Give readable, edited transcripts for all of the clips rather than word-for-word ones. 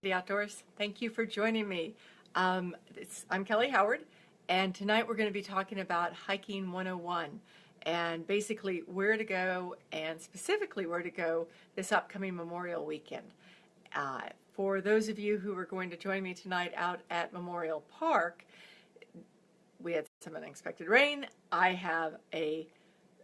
The Outdoors. Thank you for joining me. I'm Kelly Howard, and tonight we're going to be talking about Hiking 101 and basically where to go and specifically where to go this upcoming Memorial Weekend. Uh, for those of you who are going to join me tonight out at Memorial Park, we had some unexpected rain. I have a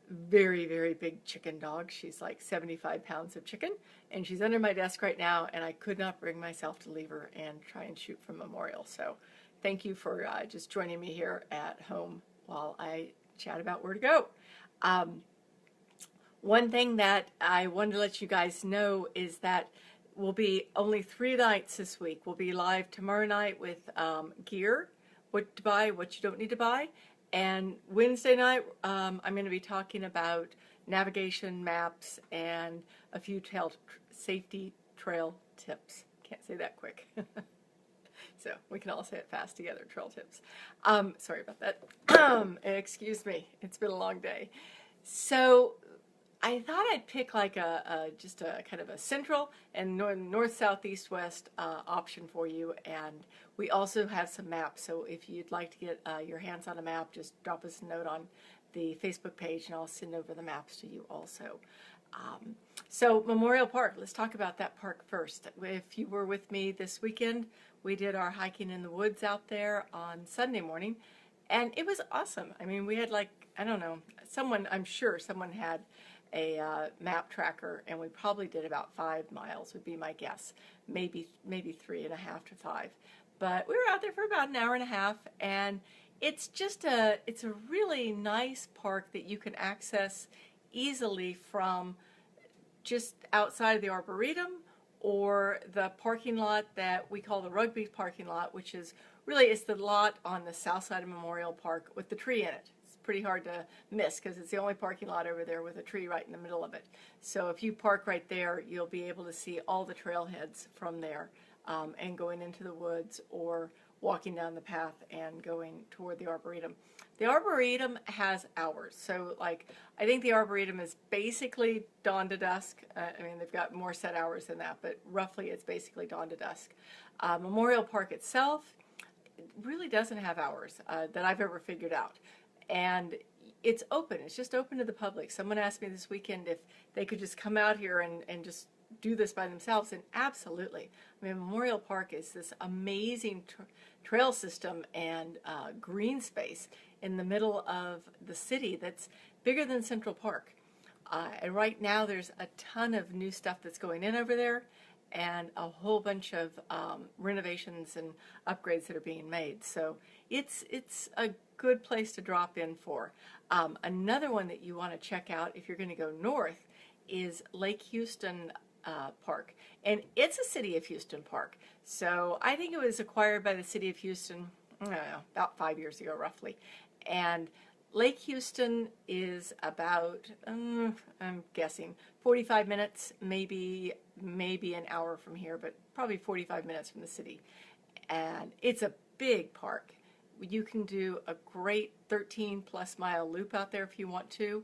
very, very big chicken dog. She's like 75 pounds of chicken, and she's under my desk right now, and I could not bring myself to leave her and try and shoot from Memorial. So thank you for just joining me here at home while I chat about where to go. Um, One thing that I wanted to let you guys know is that we'll be only 3 nights this week. We'll be live tomorrow night with gear, what to buy, what you don't need to buy. And Wednesday night, I'm going to be talking about navigation maps and a few safety trail tips. Can't say that quick. So we can all say it fast together, trail tips. Sorry about that. Excuse me. It's been a long day. So I thought I'd pick like just a kind of a central and north, south, east, west option for you, and we also have some maps. So if you'd like to get your hands on a map, just drop us a note on the Facebook page, and I'll send over the maps to you also. So Memorial Park, let's talk about that park first. If you were with me this weekend, we did our hiking in the woods out there on Sunday morning, and it was awesome. I mean, we had like, I don't know, I'm sure someone had a map tracker, and we probably did about 5 miles would be my guess, maybe 3.5 to 5. But we were out there for about an hour and a half, and it's a really nice park that you can access easily from just outside of the Arboretum or the parking lot that we call the rugby parking lot, which is really, it's the lot on the south side of Memorial Park with the tree in it. It's pretty hard to miss because it's the only parking lot over there with a tree right in the middle of it. So if you park right there, you'll be able to see all the trailheads from there, and going into the woods or walking down the path and going toward the Arboretum. The Arboretum has hours. So like, I think the Arboretum is basically dawn to dusk. I mean, they've got more set hours than that, but roughly it's basically dawn to dusk. Memorial Park itself really doesn't have hours that I've ever figured out. And it's open. It's just open to the public. Someone asked me this weekend if they could just come out here and just do this by themselves, and absolutely. I mean, Memorial Park is this amazing trail system and green space in the middle of the city that's bigger than Central Park. And right now there's a ton of new stuff that's going in over there, and a whole bunch of renovations and upgrades that are being made. So it's a good place to drop in for. Another one that you want to check out if you're going to go north is Lake Houston Park. And it's a City of Houston park. So I think it was acquired by the City of Houston, I don't know, about 5 years ago roughly. And Lake Houston is about, I'm guessing, 45 minutes, maybe an hour from here, but probably 45 minutes from the city. And it's a big park. You can do a great 13-plus mile loop out there if you want to.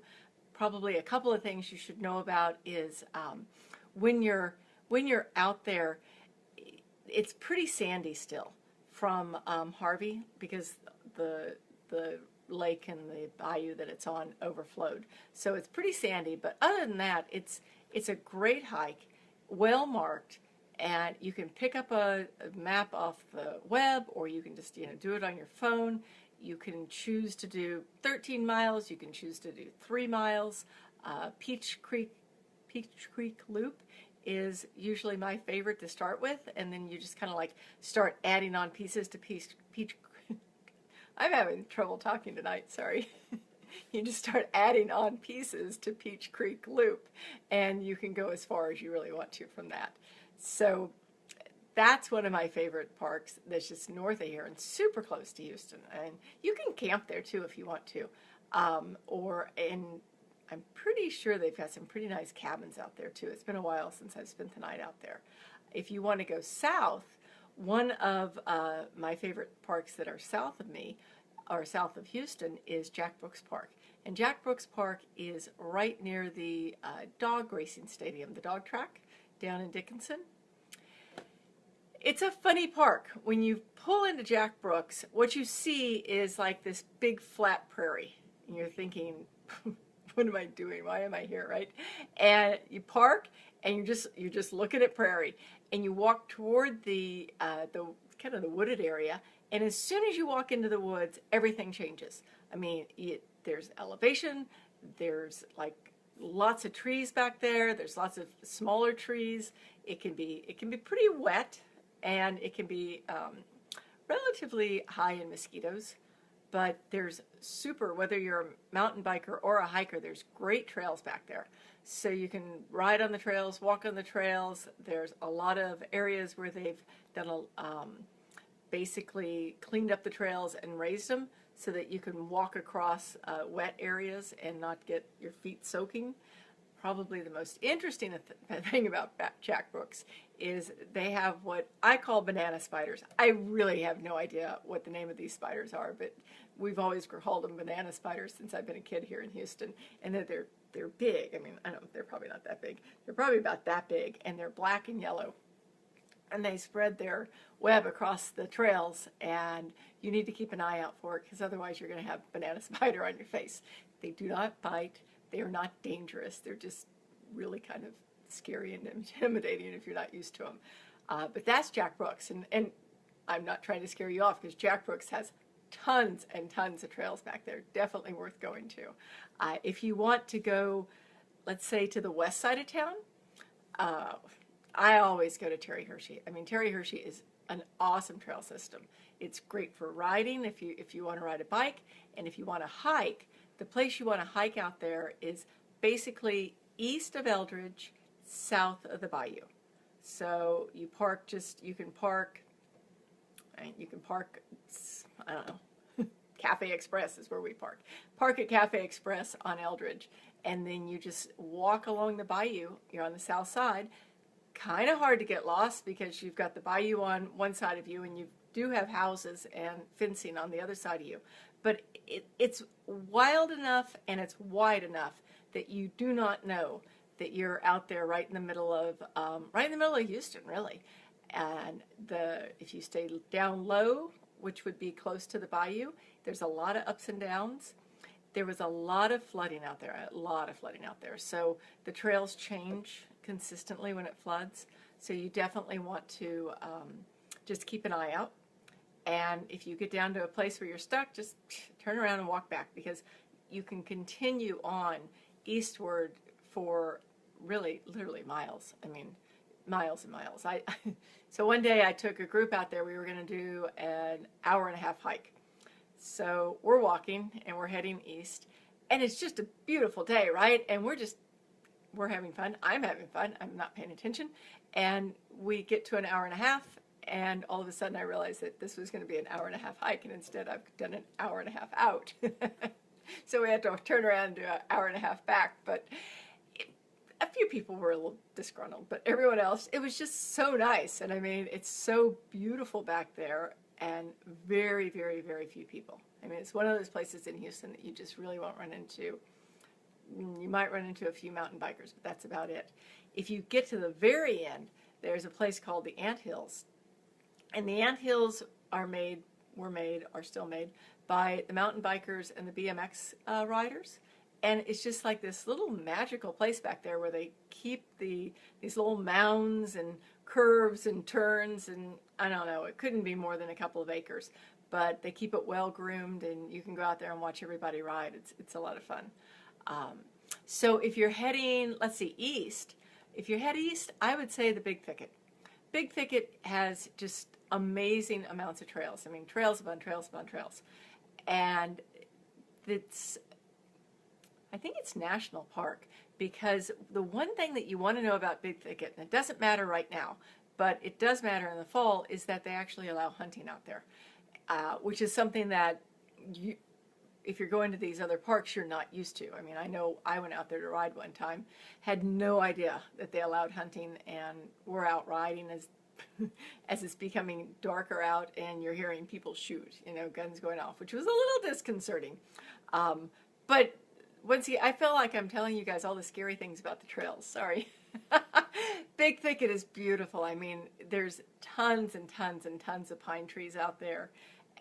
Probably a couple of things you should know about is when you're out there, it's pretty sandy still from Harvey, because the lake and the bayou that it's on overflowed. So it's pretty sandy, but other than that, it's a great hike, well marked, and you can pick up a map off the web, or you can just do it on your phone. You can choose to do 13 miles. You can choose to do 3 miles. Peach Creek Loop is usually my favorite to start with, and then you just kind of like start adding on pieces to Peach. I'm having trouble talking tonight, sorry. You just start adding on pieces to Peach Creek Loop, and you can go as far as you really want to from that. So that's one of my favorite parks that's just north of here and super close to Houston. And you can camp there too if you want to. I'm pretty sure they've got some pretty nice cabins out there too. It's been a while since I've spent the night out there. If you want to go south, one of my favorite parks that are south of me, or south of Houston, is Jack Brooks Park. And Jack Brooks Park is right near the dog racing stadium, the dog track down in Dickinson. It's a funny park. When you pull into Jack Brooks, what you see is like this big flat prairie. And you're thinking, what am I doing? Why am I here, right? And you park and you're just looking at prairie, and you walk toward the kind of the wooded area, and as soon as you walk into the woods, everything changes. I mean, there's elevation, there's like lots of trees back there, there's lots of smaller trees. It can be pretty wet, and it can be relatively high in mosquitoes, but there's whether you're a mountain biker or a hiker, there's great trails back there. So you can ride on the trails, walk on the trails. There's a lot of areas where they've done basically cleaned up the trails and raised them so that you can walk across wet areas and not get your feet soaking. Probably the most interesting thing about Jack Brooks is they have what I call banana spiders. I really have no idea what the name of these spiders are, but we've always called them banana spiders since I've been a kid here in Houston. And they're big. I mean, I don't. They're probably not that big. They're probably about that big, and they're black and yellow. And they spread their web across the trails, and you need to keep an eye out for it, because otherwise you're going to have banana spider on your face. They do not bite. They are not dangerous. They're just really kind of scary and intimidating if you're not used to them. But that's Jack Brooks, and I'm not trying to scare you off, because Jack Brooks has tons and tons of trails back there. Definitely worth going to. If you want to go, let's say, to the west side of town, I always go to Terry Hershey. I mean, Terry Hershey is an awesome trail system. It's great for riding if you want to ride a bike, and if you want to hike, the place you want to hike out there is basically east of Eldridge, south of the bayou. So you can park, I don't know, Cafe Express is where we park. Park at Cafe Express on Eldridge, and then you just walk along the bayou. You're on the south side. Kind of hard to get lost because you've got the bayou on one side of you, and you do have houses and fencing on the other side of you. But it's wild enough and it's wide enough that you do not know that you're out there right in the middle of Houston, really. And if you stay down low, which would be close to the bayou, there's a lot of ups and downs. There was a lot of flooding out there, So the trails change consistently when it floods. So you definitely want to just keep an eye out. And if you get down to a place where you're stuck, just turn around and walk back, because you can continue on eastward for really, literally miles. I mean, miles and miles. So one day I took a group out there. We were going to do an hour-and-a-half hike. So we're walking and we're heading east, and it's just a beautiful day, right? And we're having fun. I'm having fun. I'm not paying attention. And we get to an hour and a half, and all of a sudden I realized that this was going to be an hour-and-a-half hike, and instead I've done an hour-and-a-half out. So we had to turn around and do an hour-and-a-half back. But a few people were a little disgruntled, but everyone else, it was just so nice. And I mean, it's so beautiful back there, and very, very, very few people. I mean, it's one of those places in Houston that you just really won't run into. You might run into a few mountain bikers, but that's about it. If you get to the very end, there's a place called the Anthills. And the Anthills are still made by the mountain bikers and the BMX riders. And it's just like this little magical place back there where they keep these little mounds and curves and turns, and I don't know, it couldn't be more than a couple of acres. But they keep it well groomed, and you can go out there and watch everybody ride. It's a lot of fun. So if you're heading, let's see, east, I would say the Big Thicket. Big Thicket has just amazing amounts of trails. I mean, trails upon trails upon trails. And I think it's National Park, because the one thing that you want to know about Big Thicket, and it doesn't matter right now, but it does matter in the fall, is that they actually allow hunting out there, which is something that if you're going to these other parks, you're not used to. I mean, I know I went out there to ride one time, had no idea that they allowed hunting, and we're out riding as it's becoming darker out, and you're hearing people shoot, guns going off, which was a little disconcerting. But once again, I feel like I'm telling you guys all the scary things about the trails. Sorry. Big Thicket is beautiful. I mean, there's tons and tons and tons of pine trees out there,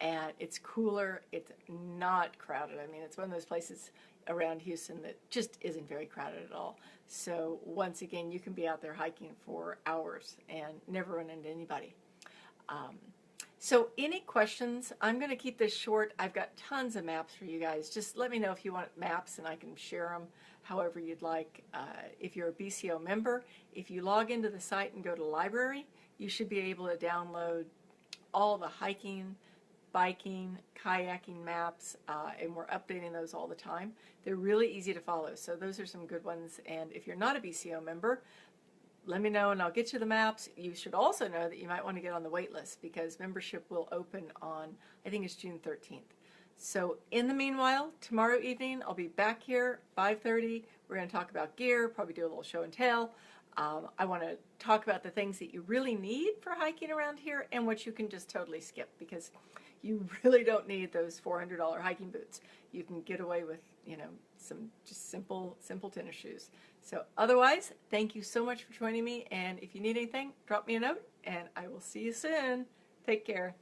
and it's cooler. It's not crowded. I mean, it's one of those places around Houston that just isn't very crowded at all. So once again, you can be out there hiking for hours and never run into anybody. So any questions? I'm going to keep this short. I've got tons of maps for you guys. Just let me know if you want maps and I can share them however you'd like. If you're a BCO member, if you log into the site and go to library, you should be able to download all the hiking, biking, kayaking maps, and we're updating those all the time. They're really easy to follow, so those are some good ones. And if you're not a BCO member, let me know and I'll get you the maps. You should also know that you might want to get on the wait list because membership will open on, I think it's June 13th. So in the meanwhile, tomorrow evening I'll be back here, 5:30. We're going to talk about gear, probably do a little show and tell. I want to talk about the things that you really need for hiking around here and what you can just totally skip because you really don't need those $400 hiking boots. You can get away with, some just simple tennis shoes. So otherwise, thank you so much for joining me. And if you need anything, drop me a note and I will see you soon. Take care.